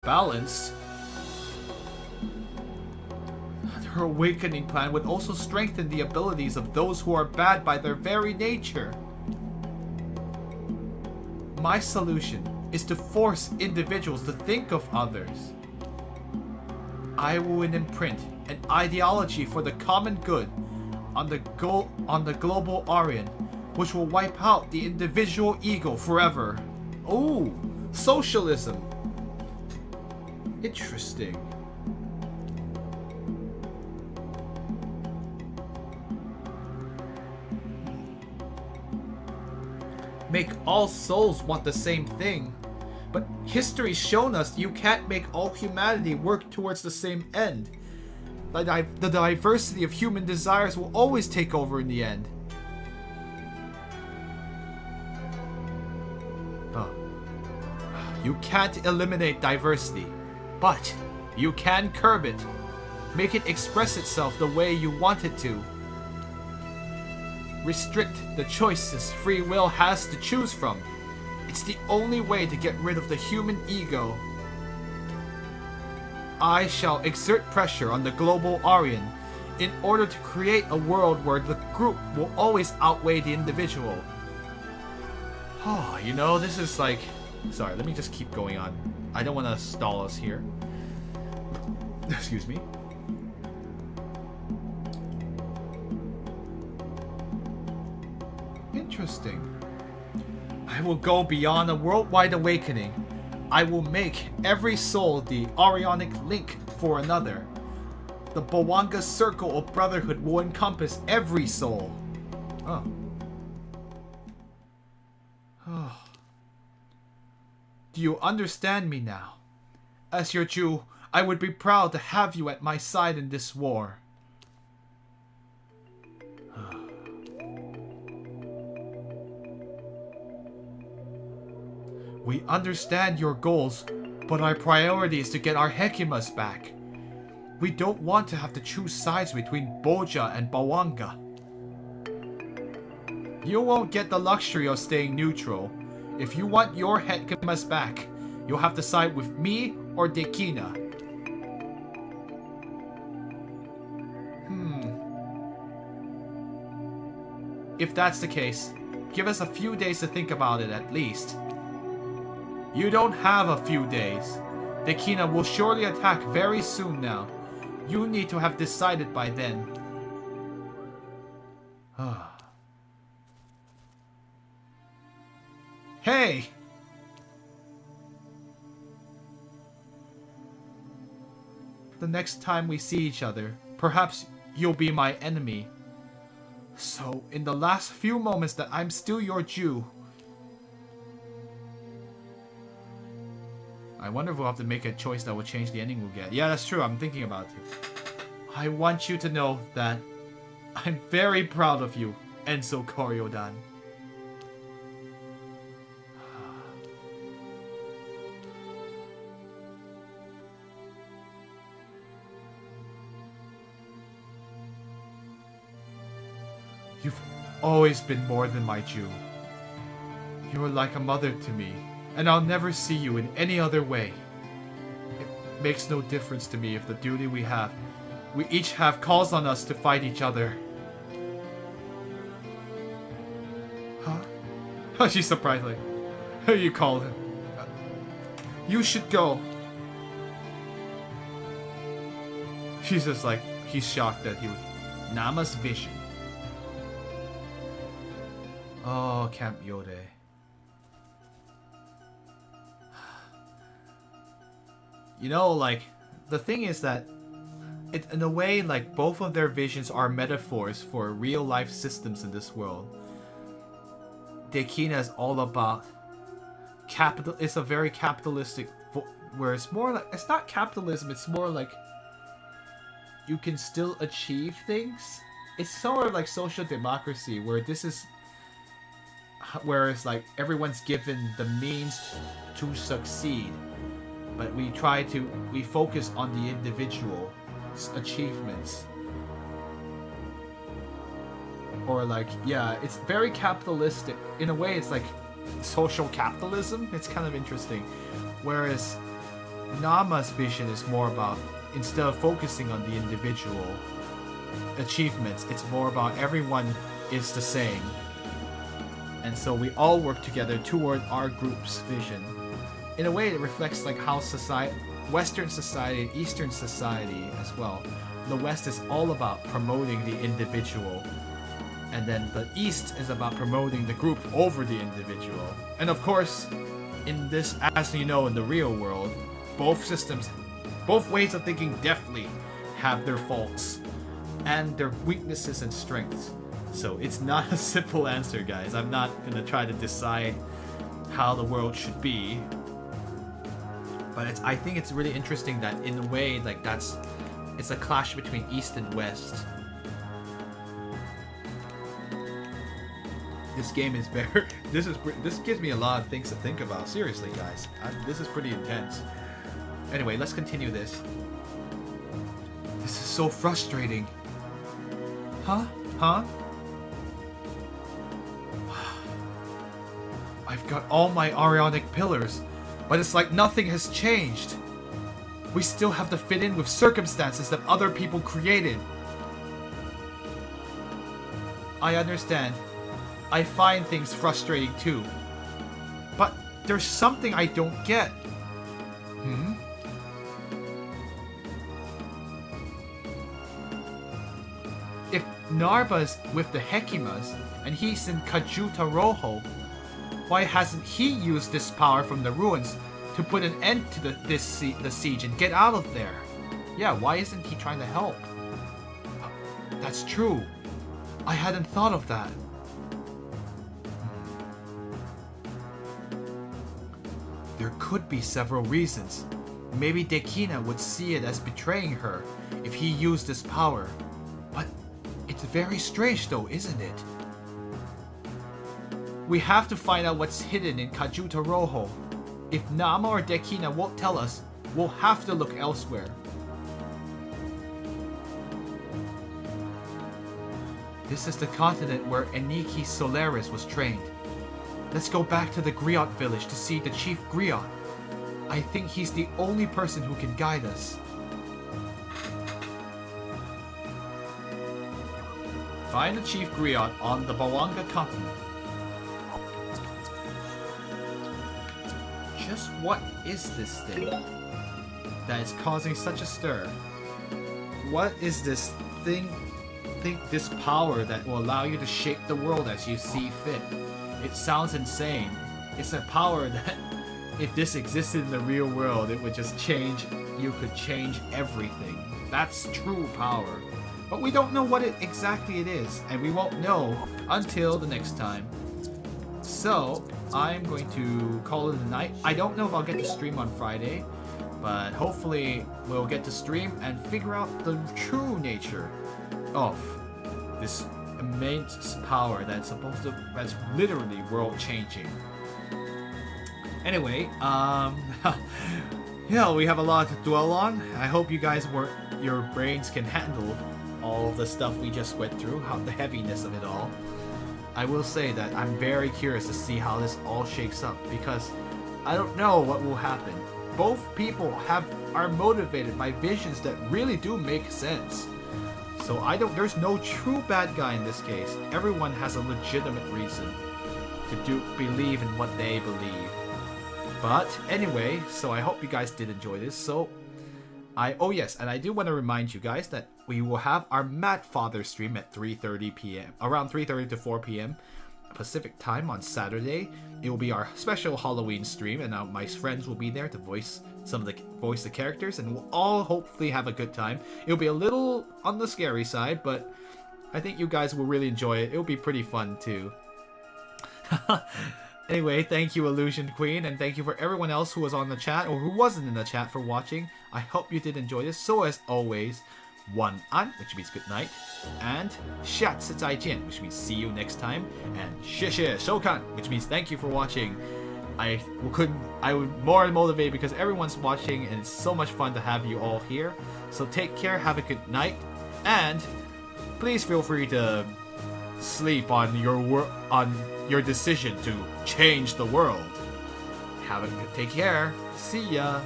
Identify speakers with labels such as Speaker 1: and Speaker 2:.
Speaker 1: balanced. Her awakening plan would also strengthen the abilities of those who are bad by their very nature. My solution is to force individuals to think of others. I will imprint an ideology for the common good on the global Aurion, which will wipe out the individual ego forever. Oh, socialism. Interesting. Make all souls want the same thing. But history's shown us you can't make all humanity work towards the same end. The diversity of human desires will always take over in the end. You can't eliminate diversity, but you can curb it. Make it express itself the way you want it to. Restrict the choices free will has to choose from. It's the only way to get rid of the human ego. I shall exert pressure on the global Aurion in order to create a world where the group will always outweigh the individual. Oh, you know, this is like... Sorry, let me just keep going on. I don't want to stall us here. Excuse me. Interesting. I will go beyond a worldwide awakening. I will make every soul the Aurionic link for another. The Bawanga circle of brotherhood will encompass every soul. Oh. Oh. Do you understand me now? As your Jew, I would be proud to have you at my side in this war. We understand your goals, but our priority is to get our Hekimas back. We don't want to have to choose sides between Boja and Bawanga. You won't get the luxury of staying neutral. If you want your Hekimas back, you'll have to side with me or Dekina. If that's the case, give us a few days to think about it at least. You don't have a few days. Dekina will surely attack very soon now. You need to have decided by then. Hey! The next time we see each other, perhaps you'll be my enemy. So, in the last few moments that I'm still your Jew, I wonder if we'll have to make a choice that will change the ending we'll get. Yeah, that's true. I'm thinking about it. I want you to know that I'm very proud of you, Enso Kori-Odan. You've always been more than my Jew. You are like a mother to me, and I'll never see you in any other way. It makes no difference to me if the duty we each have calls on us to fight each other. Huh? Oh, she's surprised, like, you called him. You should go. She's just like, he's shocked that he would. Nama's vision. Oh, Camp Yode. You know, like, the thing is that, in a way, like, both of their visions are metaphors for real-life systems in this world. Dekina is all about capital. It's a very capitalistic, where it's more like, it's not capitalism, it's more like you can still achieve things. It's sort of like social democracy, where this is, whereas like everyone's given the means to succeed, but we focus on the individual achievements. Or like, yeah, it's very capitalistic. In a way, it's like social capitalism. It's kind of interesting. Whereas Nama's vision is more about, instead of focusing on the individual achievements, it's more about everyone is the same. And so we all work together toward our group's vision. In a way, it reflects like how Western society and Eastern society as well. The West is all about promoting the individual, and then the East is about promoting the group over the individual. And of course, in this, as you know, in the real world, both systems, both ways of thinking definitely have their faults and their weaknesses and strengths. So it's not a simple answer, guys. I'm not gonna try to decide how the world should be, but I think it's really interesting that in a way, like it's a clash between East and West. This game is very. This gives me a lot of things to think about. Seriously, guys, this is pretty intense. Anyway, let's continue this. This is so frustrating. Huh? I've got all my Aurionic pillars, but it's like nothing has changed. We still have to fit in with circumstances that other people created. I understand. I find things frustrating too. But there's something I don't get. If Narba's with the Hekimas and he's in Kajuta Rojo, why hasn't he used this power from the ruins to put an end to the siege and get out of there? Yeah, why isn't he trying to help? That's true. I hadn't thought of that. There could be several reasons. Maybe Dekina would see it as betraying her if he used this power. But it's very strange though, isn't it? We have to find out what's hidden in Kajuta Rojo. If Nama or Dekina won't tell us, we'll have to look elsewhere. This is the continent where Eniki Solaris was trained. Let's go back to the Griot village to see the Chief Griot. I think he's the only person who can guide us. Find the Chief Griot on the Bawanga continent. Just what is this thing that is causing such a stir? What is this thing? This power that will allow you to shape the world as you see fit. It sounds insane. It's a power that, if this existed in the real world, it would just change. You could change everything. That's true power. But we don't know what exactly it is, and we won't know until the next time. So, I'm going to call it a night. I don't know if I'll get to stream on Friday, but hopefully we'll get to stream and figure out the true nature of this immense power that's literally world-changing. Anyway, yeah, we have a lot to dwell on. I hope you guys your brains can handle all the stuff we just went through, the heaviness of it all. I will say that I'm very curious to see how this all shakes up, because I don't know what will happen. Both people are motivated by visions that really do make sense. So there's no true bad guy in this case. Everyone has a legitimate reason to believe in what they believe. But anyway, so I hope you guys did enjoy this. So oh yes, and I do want to remind you guys that we will have our Mad Father stream at 3:30 p.m. around 3:30 to 4 p.m. Pacific time on Saturday. It will be our special Halloween stream, and my friends will be there to voice the characters, and we'll all hopefully have a good time. It'll be a little on the scary side, but I think you guys will really enjoy it. It'll be pretty fun too. Anyway, thank you, Illusion Queen, and thank you for everyone else who was on the chat or who wasn't in the chat for watching. I hope you did enjoy this. So as always, 晚安, which means good night, and 下次再见, which means see you next time, and 谢谢收看, which means thank you for watching. I was more motivated because everyone's watching, and it's so much fun to have you all here. So take care, have a good night, and please feel free to sleep on your decision to change the world. Take care. See ya.